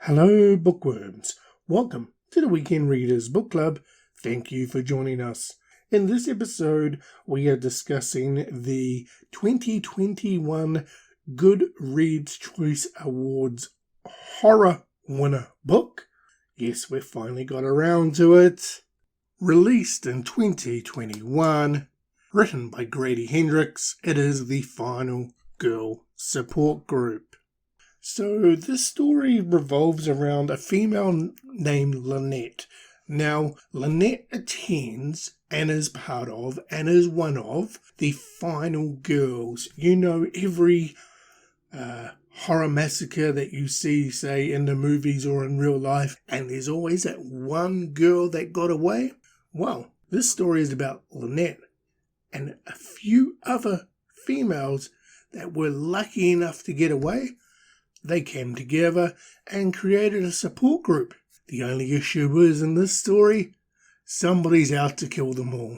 Hello, Bookworms. Welcome to the Weekend Readers Book Club. Thank you for joining us. In this episode, we are discussing the 2021 Goodreads Choice Awards horror winner book. Yes, we finally got around to it. Released in 2021, written by Grady Hendrix, it is The Final Girl Support Group. So this story revolves around a female named Lynette. Now, Lynette attends and is part of and is one of the final girls. You know, every horror massacre that you see, say, in the movies or in real life, and there's always that one girl that got away. Well, this story is about Lynette and a few other females that were lucky enough to get away. They came together and created a support group. The only issue is, in this story, somebody's out to kill them all.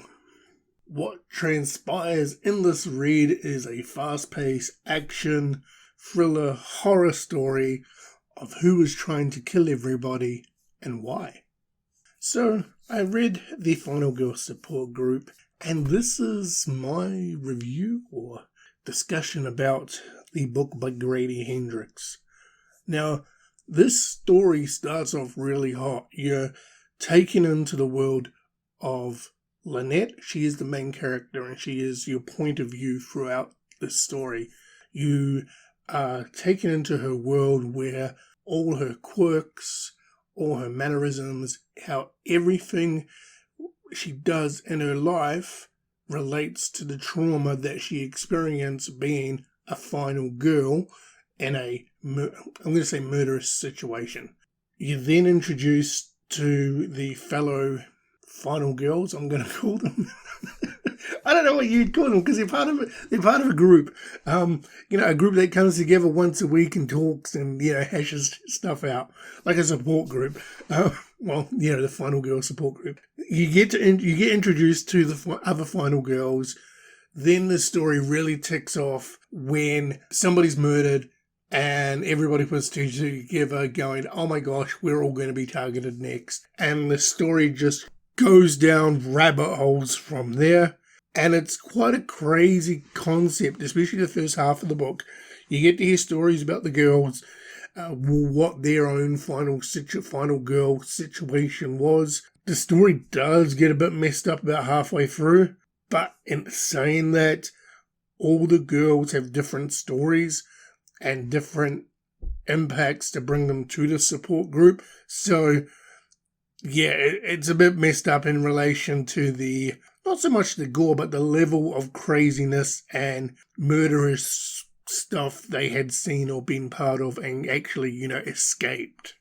What transpires in this read is a fast-paced action, thriller, horror story of who is trying to kill everybody and why. So, I read The Final Girl Support Group, and this is my review or discussion about the book by Grady Hendrix. Now, this story starts off really hot. You're taken into the world of Lynette. She is the main character and she is your point of view throughout this story. You are taken into her world where all her quirks, all her mannerisms, how everything she does in her life relates to the trauma that she experienced being a final girl in a, I'm going to say, murderous situation. You're then introduced to the fellow final girls, I'm going to call them. I don't know what you'd call them because they're part of a group. A group that comes together once a week and talks and, hashes stuff out, like a support group. The final girl support group. You get introduced to the other final girls. Then the story really ticks off when somebody's murdered and everybody puts two together going, oh my gosh, we're all going to be targeted next. And the story just goes down rabbit holes from there. And it's quite a crazy concept, especially the first half of the book. You get to hear stories about the girls, what their own final girl situation was. The story does get a bit messed up about halfway through. But in saying that, all the girls have different stories and different impacts to bring them to the support group. So, yeah, it's a bit messed up in relation to not so much the gore, but the level of craziness and murderous stuff they had seen or been part of and actually, escaped.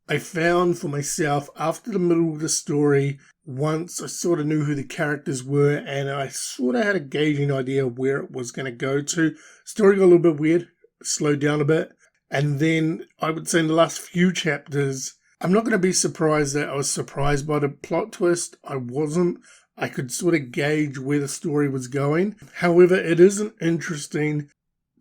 I found for myself, after the middle of the story, once I sort of knew who the characters were and I sort of had a gauging idea of where it was going to go to. Story got a little bit weird, slowed down a bit. And then I would say in the last few chapters, I'm not going to be surprised that I was surprised by the plot twist. I wasn't. I could sort of gauge where the story was going. However, it is an interesting,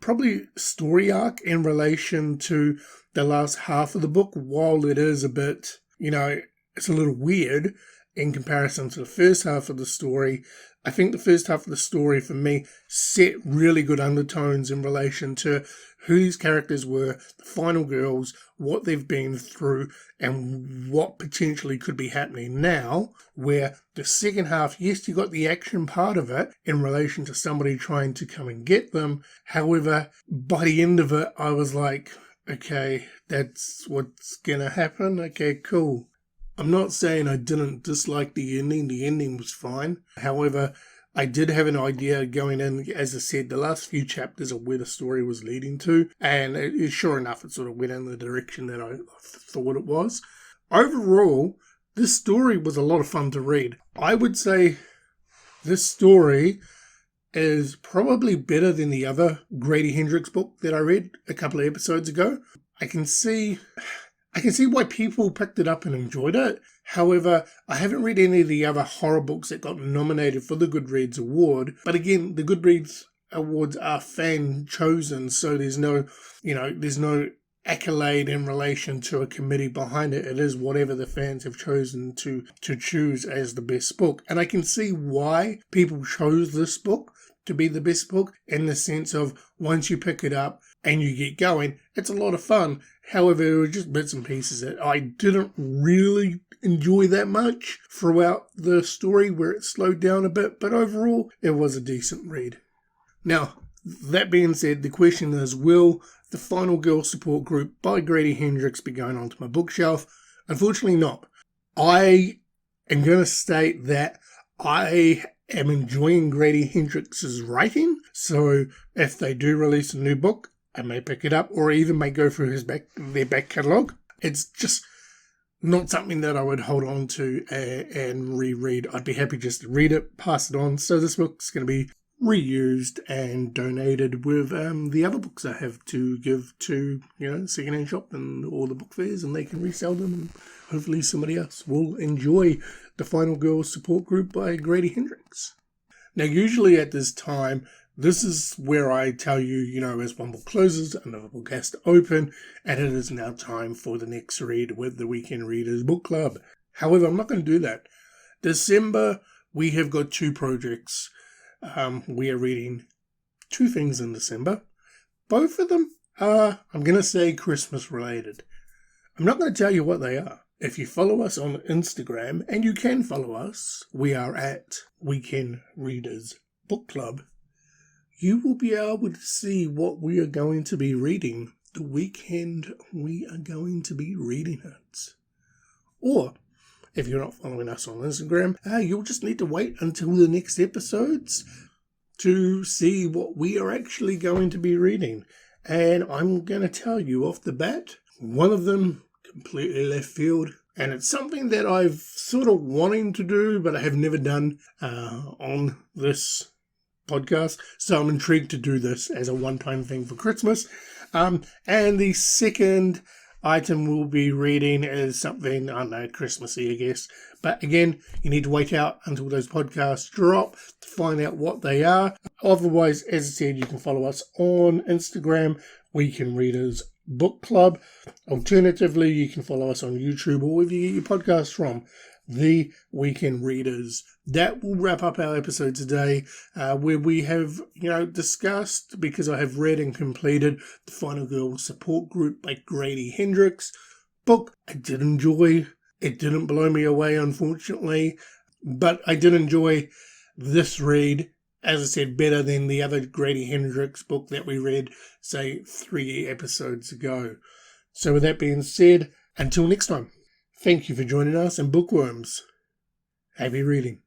probably story arc in relation to the last half of the book, while it is a bit, it's a little weird in comparison to the first half of the story. I think the first half of the story, for me, set really good undertones in relation to who these characters were, the final girls, what they've been through, and what potentially could be happening now, where the second half, yes, you got the action part of it in relation to somebody trying to come and get them. However, by the end of it, I was like, okay, that's what's gonna happen. Okay, cool. I'm not saying I didn't dislike the ending. The ending was fine. However, I did have an idea going in, as I said, the last few chapters of where the story was leading to. And sure enough, it sort of went in the direction that I thought it was. Overall, this story was a lot of fun to read. I would say this story is probably better than the other Grady Hendrix book that I read a couple of episodes ago. I can see why people picked it up and enjoyed it. However, I haven't read any of the other horror books that got nominated for the Goodreads Award. But again, the Goodreads Awards are fan chosen, so there's no accolade in relation to a committee behind it. It is whatever the fans have chosen to choose as the best book. And I can see why people chose this book to be the best book, in the sense of once you pick it up and you get going, it's a lot of fun. However, there were just bits and pieces that I didn't really enjoy that much throughout the story, where it slowed down a bit, but overall it was a decent read. Now, that being said, the question is, will The Final Girl Support Group by Grady Hendrix be going onto my bookshelf? Unfortunately not. I am going to state that I am enjoying Grady Hendrix's writing, so if they do release a new book, I may pick it up, or even may go through their back catalogue. It's just not something that I would hold on to and reread. I'd be happy just to read it, pass it on. So this book's going to be reused and donated with the other books I have to give to, second-hand shop and all the book fairs, and they can resell them, and hopefully somebody else will enjoy The Final Girl Support Group by Grady Hendrix. Now, usually at this time, this is where I tell you, as one book closes, another book has to open, and it is now time for the next read with the Weekend Readers Book Club. However, I'm not going to do that. December, we have got 2 projects. We are reading 2 things in December. Both of them are, I'm going to say, Christmas related. I'm not going to tell you what they are. If you follow us on Instagram, and you can follow us, we are at Weekend Readers Book Club, you will be able to see what we are going to be reading the weekend we are going to be reading it. Or, if you're not following us on Instagram, you'll just need to wait until the next episodes to see what we are actually going to be reading. And I'm going to tell you off the bat, one of them completely left field. And it's something that I've sort of wanting to do, but I have never done on this podcast. So I'm intrigued to do this as a one-time thing for Christmas. And the second item we'll be reading is something, I don't know, Christmassy, I guess. But again, you need to wait out until those podcasts drop to find out what they are. Otherwise, as I said, you can follow us on Instagram, Weekend Readers Book Club. Alternatively, you can follow us on YouTube or wherever you get your podcasts from, The Weekend Readers. That will wrap up our episode today, where we have, discussed, because I have read and completed The Final Girl Support Group by Grady Hendrix. Book I did enjoy. It didn't blow me away, unfortunately, but I did enjoy this read, as I said, better than the other Grady Hendrix book that we read, say, 3 episodes ago. So with that being said, until next time, thank you for joining us, and Bookworms, happy reading.